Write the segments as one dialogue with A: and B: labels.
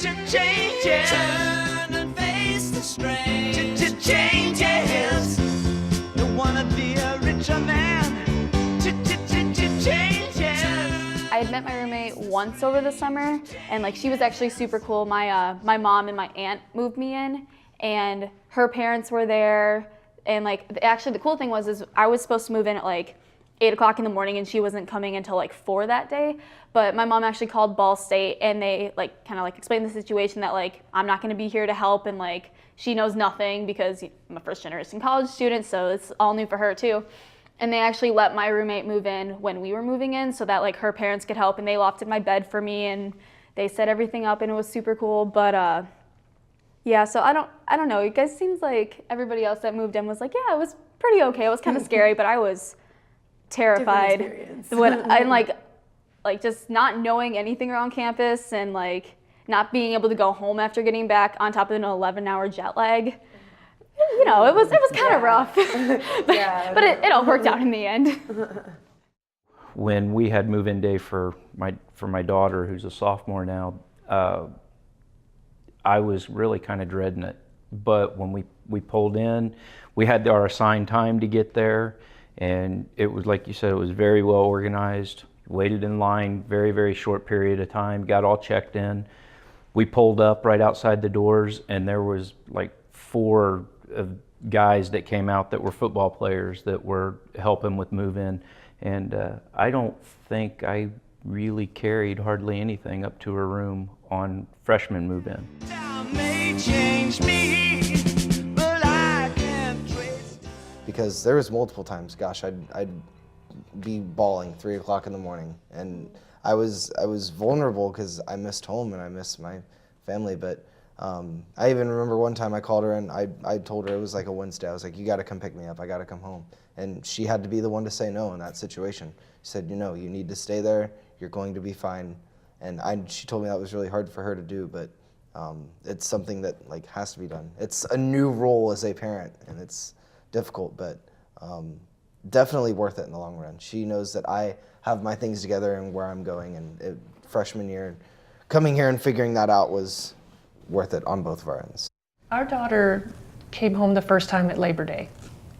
A: changes. Turn and face the strain. Changes. Don't wanna be a richer man. Changes.
B: I had met my roommate once over the summer, and like she was actually super cool. My mom and my aunt moved me in, and her parents were there. And like actually the cool thing was I was supposed to move in at like 8 o'clock in the morning, and she wasn't coming until like 4 that day. But my mom actually called Ball State, and they like kind of like explained the situation that like I'm not going to be here to help, and like she knows nothing because I'm a first generation college student, so it's all new for her too. And they actually let my roommate move in when we were moving in, so that like her parents could help, and they lofted my bed for me, and they set everything up, and it was super cool. But yeah, so I don't know. It guys seems like everybody else that moved in was like, yeah, it was pretty okay. It was kind of scary, but I was terrified when I'm like just not knowing anything around campus, and like not being able to go home after getting back on top of an 11-hour jet lag. You know, it was kind of rough, but it all worked out in the end.
C: When we had move-in day for my daughter, who's a sophomore now, I was really kind of dreading it. But when we pulled in, we had our assigned time to get there, and it was, like you said, it was very well organized. Waited in line, very, very short period of time, got all checked in. We pulled up right outside the doors, and there was like 4 guys that came out that were football players that were helping with move-in. And I don't think I really carried hardly anything up to her room on freshman move-in.
D: Because there was multiple times, gosh, I'd be bawling 3 o'clock in the morning, and I was vulnerable because I missed home and I missed my family. But I even remember one time I called her and I told her, it was like a Wednesday, I was like, you got to come pick me up, I got to come home. And she had to be the one to say no in that situation. She said, you know, you need to stay there, you're going to be fine. And she told me that was really hard for her to do, but it's something that like has to be done. It's a new role as a parent, and it's difficult, but definitely worth it in the long run. She knows that I have my things together and where I'm going, and freshman year, coming here and figuring that out was worth it on both of our ends.
E: Our daughter came home the first time at Labor Day,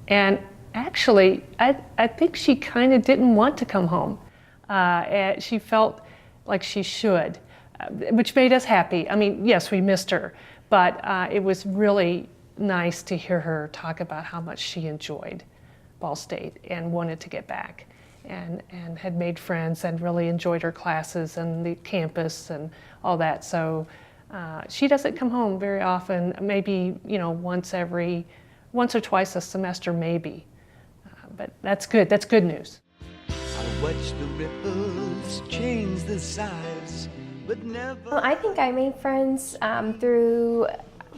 E: and actually, I think she kind of didn't want to come home. She felt like she should, which made us happy. I mean, yes, we missed her, but it was really nice to hear her talk about how much she enjoyed Ball State and wanted to get back, and had made friends and really enjoyed her classes and the campus and all that. So she doesn't come home very often, maybe, you know, once or twice a semester maybe. But that's good. That's good news.
A: I watch the ripples change the size, but never.
F: I think I made friends through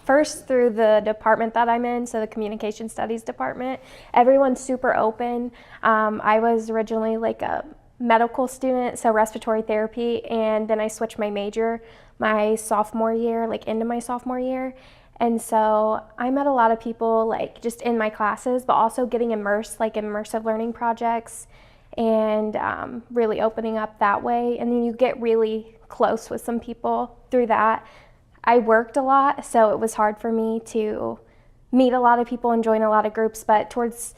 F: the department that I'm in, so the Communication Studies department. Everyone's super open. I was originally like a medical student, so respiratory therapy, and then I switched my major my sophomore year, like into my sophomore year. And so I met a lot of people like just in my classes, but also getting immersed, like immersive learning projects, and really opening up that way. And then you get really close with some people through that. I worked a lot, so it was hard for me to meet a lot of people and join a lot of groups, but towards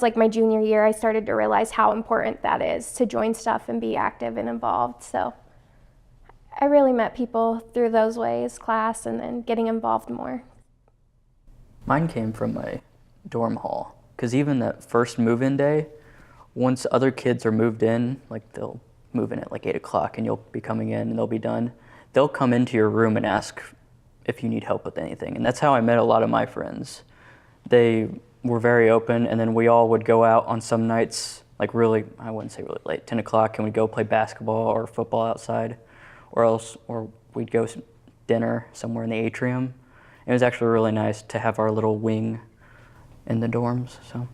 F: like my junior year, I started to realize how important that is to join stuff and be active and involved. So I really met people through those ways, class, and then getting involved more.
G: Mine came from my dorm hall, because even that first move-in day, once other kids are moved in, like they'll move in at like 8 o'clock and you'll be coming in and they'll be done, they'll come into your room and ask if you need help with anything. And that's how I met a lot of my friends. They were very open, and then we all would go out on some nights, like really, I wouldn't say really late, 10 o'clock, and we'd go play basketball or football outside, or we'd go dinner somewhere in the atrium. It was actually really nice to have our little wing in the dorms. So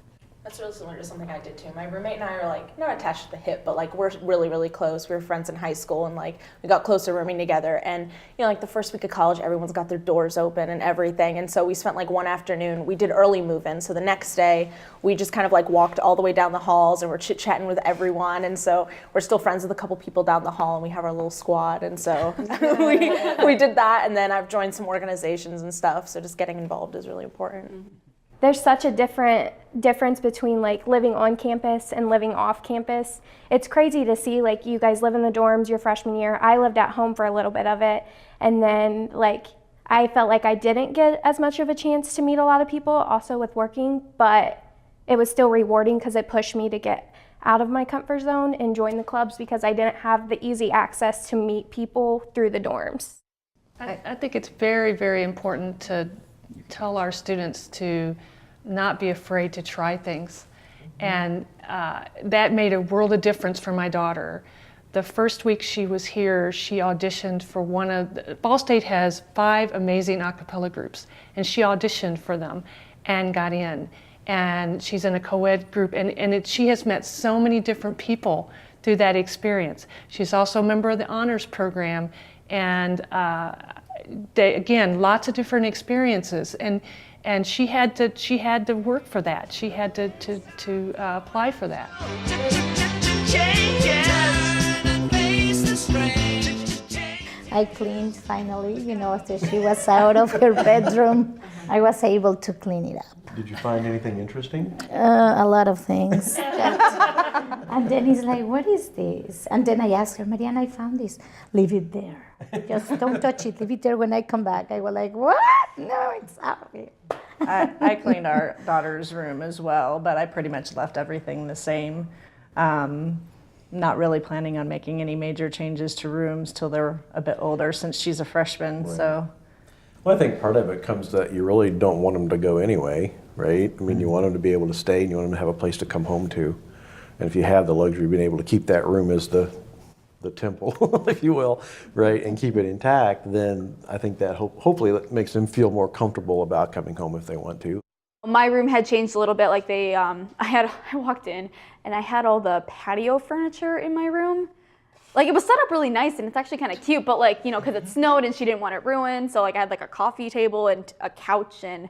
H: That's really similar to something I did too. My roommate and I are like not attached to the hip, but like we're really, really close. We were friends in high school and like we got closer rooming together. And you know, like the first week of college, everyone's got their doors open and everything. And so we spent like one afternoon, we did early move-in. So the next day we just kind of like walked all the way down the halls and we're chit-chatting with everyone. And so we're still friends with a couple people down the hall and we have our little squad. And so we did that. And then I've joined some organizations and stuff. So just getting involved is really important.
F: There's such a difference between like living on campus and living off campus. It's crazy to see like you guys live in the dorms your freshman year. I lived at home for a little bit of it, and then like I felt like I didn't get as much of a chance to meet a lot of people also with working, but it was still rewarding because it pushed me to get out of my comfort zone and join the clubs because I didn't have the easy access to meet people through the dorms.
E: I think it's very, very important to tell our students to not be afraid to try things. And that made a world of difference for my daughter. The first week she was here, she auditioned for Ball State has 5 amazing a cappella groups, and she auditioned for them and got in. And she's in a co-ed group, and she has met so many different people through that experience. She's also a member of the honors program, and again, lots of different experiences, and she had to work for that. She had to apply for that.
I: I cleaned finally, you know, after she was out of her bedroom, I was able to clean it up.
J: Did you find anything interesting?
I: A lot of things. And then he's like, what is this? And then I asked her, Mariana, I found this. Leave it there. Just don't touch it. Leave it there when I come back. I was like, what? No, it's out of here.
K: I cleaned our daughter's room as well, but I pretty much left everything the same. Not really planning on making any major changes to rooms till they're a bit older since she's a freshman,
J: Right.
K: so.
J: Well, I think part of it comes that you really don't want them to go anyway, right? I mean, you want them to be able to stay and you want them to have a place to come home to. And if you have the luxury of being able to keep that room as the temple, if you will, right, and keep it intact, then I think that hopefully that makes them feel more comfortable about coming home if they want to.
B: My room had changed a little bit. Like I walked in and I had all the patio furniture in my room. Like it was set up really nice and it's actually kind of cute, but like, you know, because it snowed and she didn't want it ruined. So like I had like a coffee table and a couch and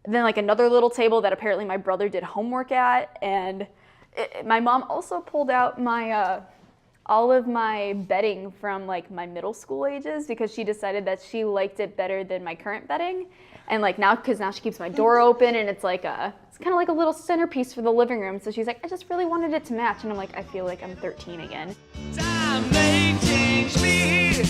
B: then like another little table that apparently my brother did homework at. And my mom also pulled out my all of my bedding from like my middle school ages because she decided that she liked it better than my current bedding. And like now, because now she keeps my door open and it's like it's kind of like a little centerpiece for the living room. So she's like, I just really wanted it to match. And I'm like, I feel like I'm 13 again.
A: Time may change me,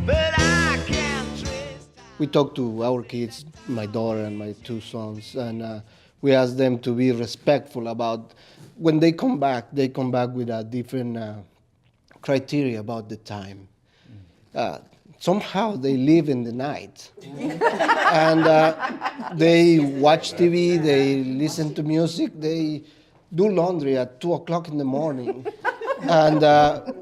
A: but I can't trace time.
L: We talk to our kids, my daughter and my 2 sons, and we ask them to be respectful about when they come back with a different criteria about the time. Somehow they live in the night. And they watch TV, they listen to music, they do laundry at 2 o'clock in the morning. And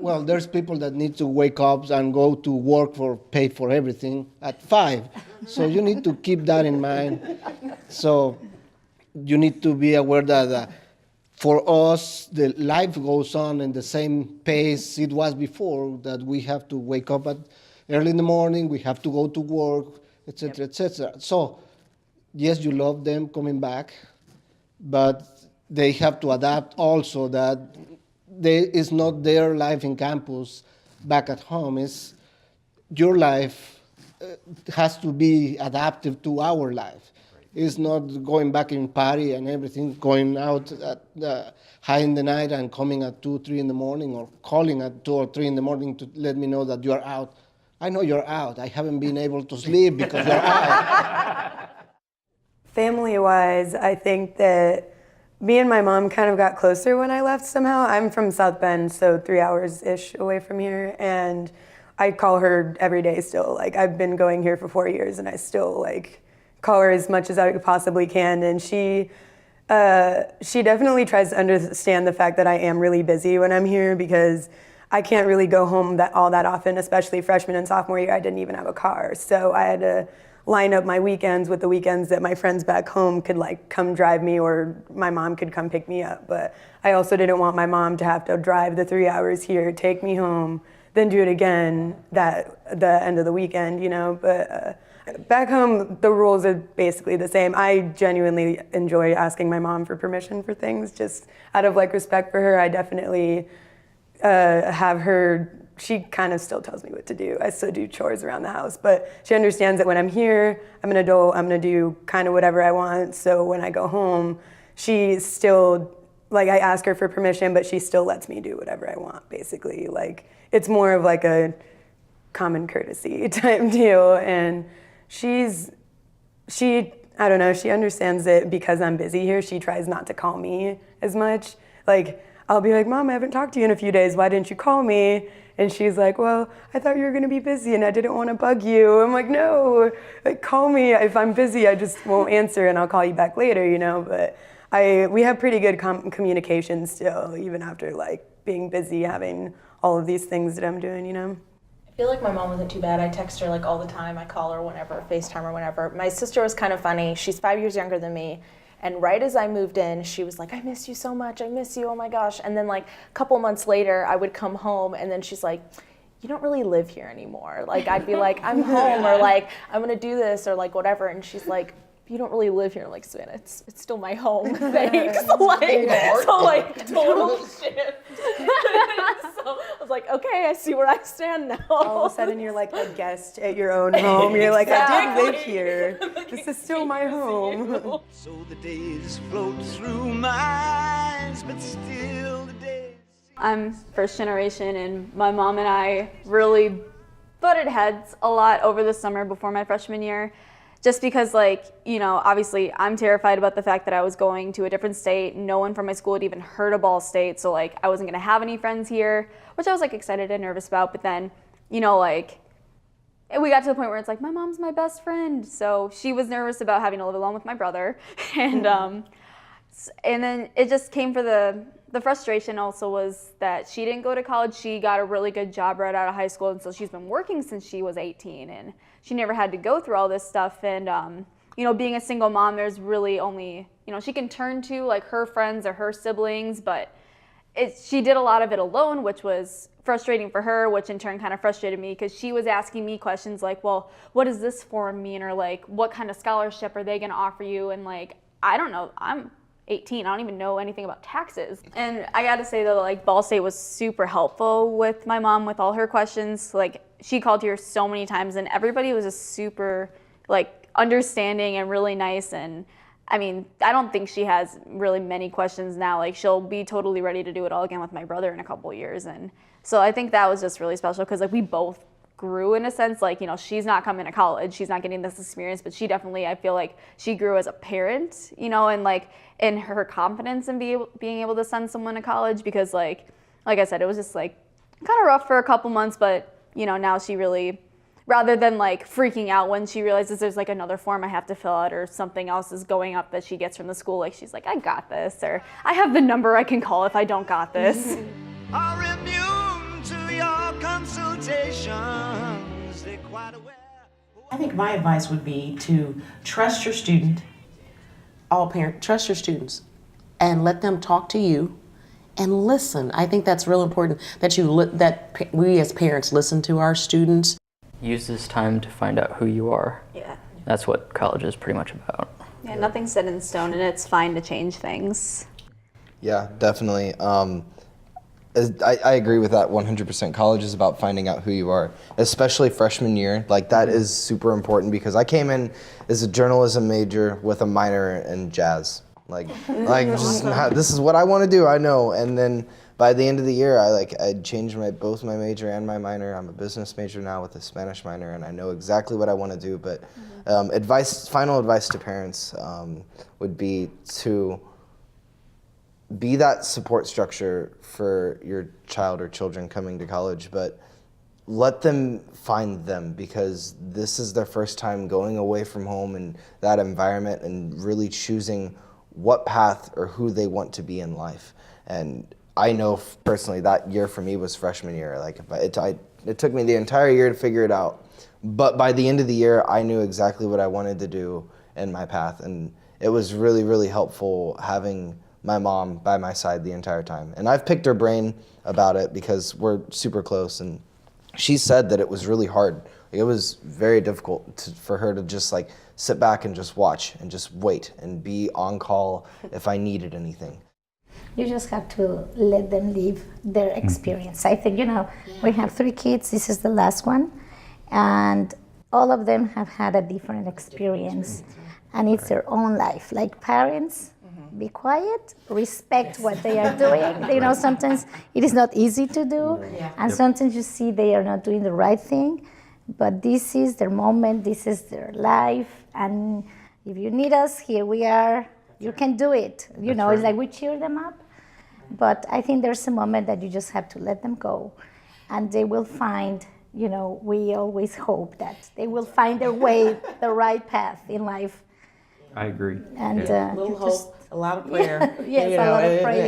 L: well, there's people that need to wake up and go to work pay for everything at 5. So you need to keep that in mind. So you need to be aware that for us, the life goes on in the same pace it was before, that we have to wake up at early in the morning, we have to go to work, etc., etc. So, yes, you love them coming back, but they have to adapt also that it's not their life in campus back at home. It's your life has to be adaptive to our life. It's not going back in party and everything, going out at high in the night and coming at 2, 3 in the morning, or calling at 2 or 3 in the morning to let me know that you're out. I know you're out. I haven't been able to sleep because you're out.
M: Family-wise, I think that me and my mom kind of got closer when I left somehow. I'm from South Bend, so 3 hours-ish away from here, and I call her every day still. Like, I've been going here for 4 years, and I still, like, call her as much as I possibly can, and she definitely tries to understand the fact that I am really busy when I'm here because I can't really go home all that often, especially freshman and sophomore year. I didn't even have a car, so I had to line up my weekends with the weekends that my friends back home could like come drive me, or my mom could come pick me up. But I also didn't want my mom to have to drive the 3 hours here, take me home, then do it again the end of the weekend, you know. But back home, the rules are basically the same. I genuinely enjoy asking my mom for permission for things, just out of like respect for her. I definitely have her. She kind of still tells me what to do. I still do chores around the house, but she understands that when I'm here, I'm an adult, I'm gonna do kind of whatever I want. So when I go home, she still, like, I ask her for permission, but she still lets me do whatever I want, basically. Like, it's more of like a common courtesy type deal. And I don't know, she understands that because I'm busy here, she tries not to call me as much. Like, I'll be like, Mom, I haven't talked to you in a few days, why didn't you call me? And she's like, well, I thought you were gonna be busy and I didn't wanna bug you. I'm like, no, like, call me. If I'm busy, I just won't answer and I'll call you back later, you know? But we have pretty good communication still, even after like being busy, having all of these things that I'm doing, you know?
H: I feel like my mom wasn't too bad. I text her like all the time. I call her whenever, FaceTime her whenever. My sister was kind of funny. She's 5 years younger than me. And right as I moved in, she was like, I miss you so much. I miss you. Oh my gosh. And then like a couple months later, I would come home and then she's like, you don't really live here anymore. Like I'd be like, I'm home, or like, I'm going to do this, or like whatever. And she's like, you don't really live here. I'm like, Savannah, it's still my home. Thanks. like total shift. So I was like, okay, I see where I stand now.
M: All of a sudden you're like a guest at your own home. You're like, I did live here. This is still my home.
A: So the days float through my eyes, but still the days.
B: I'm first generation, and my mom and I really butted heads a lot over the summer before my freshman year. Just because, like, you know, obviously I'm terrified about the fact that I was going to a different state. No one from my school had even heard of Ball State, so like I wasn't gonna have any friends here, which I was like excited and nervous about. But then, you know, like we got to the point where it's like my mom's my best friend, so she was nervous about having to live alone with my brother, and then it just came for the frustration also was that she didn't go to college. She got a really good job right out of high school, and so she's been working since she was 18, and she never had to go through all this stuff. And you know, being a single mom, there's really only, you know, she can turn to like her friends or her siblings, but she did a lot of it alone, which was frustrating for her, which in turn kind of frustrated me, because she was asking me questions like, well, what does this form mean, or like what kind of scholarship are they going to offer you? And like, I don't know, I'm 18, I don't even know anything about taxes. And I gotta say though, like Ball State was super helpful with my mom with all her questions. Like she called here so many times, and everybody was just super like understanding and really nice. And I mean, I don't think she has really many questions now. Like she'll be totally ready to do it all again with my brother in a couple years. And so I think that was just really special, because like we both grew in a sense. Like, you know, she's not coming to college, she's not getting this experience, but she definitely, I feel like she grew as a parent, you know, and like in her confidence in being able to send someone to college, because like I said, it was just like kind of rough for a couple months, but you know, now she really, rather than like freaking out when she realizes there's like another form I have to fill out or something else is going up that she gets from the school, like she's like, I got this, or I have the number I can call if I don't got this.
A: Are immune to your consultations. They're quite aware.
N: I think my advice would be to trust your student, all parents, trust your students, and let them talk to you and listen. I think that's real important, that we as parents listen to our students.
G: Use this time to find out who you are.
B: Yeah.
G: That's what college is pretty much about.
B: Yeah, nothing's set in stone, and it's fine to change things.
D: Yeah, definitely. I agree with that 100%. College is about finding out who you are, especially freshman year. Like that is super important, because I came in as a journalism major with a minor in jazz. Like just this is what I want to do, I know. And then by the end of the year, I changed both my major and my minor. I'm a business major now with a Spanish minor, and I know exactly what I want to do. But final advice to parents would be to be that support structure for your child or children coming to college, but let them find them, because this is their first time going away from home and that environment and really choosing what path or who they want to be in life. And I know personally that year for me was freshman year. Like it took me the entire year to figure it out, but by the end of the year, I knew exactly what I wanted to do in my path, and it was really, really helpful having my mom by my side the entire time. And I've picked her brain about it because we're super close, and she said that it was really hard. It was very difficult for her to just like sit back and just watch and just wait and be on call if I needed anything.
I: You just have to let them live their experience. I think, we have 3 kids, this is the last one, and all of them have had a different experience, and it's their own life. Like parents, be quiet, respect what they are doing. Sometimes it is not easy to do, and sometimes you see they are not doing the right thing, but this is their moment, this is their life, and if you need us, here we are. You can do it. It's like we cheer them up. But I think there's a moment that you just have to let them go, and they will find, we always hope that they will find their way, the right path in life.
C: I agree.
I: And
N: a little hope, a lot of prayer.
I: Yes, a lot of prayers.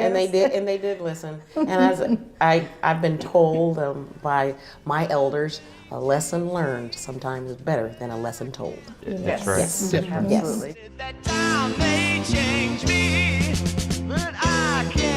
N: And they did listen. And as I've been told by my elders, a lesson learned sometimes is better than a lesson told.
C: That's right.
N: Yes.
A: That time may change me, but I can't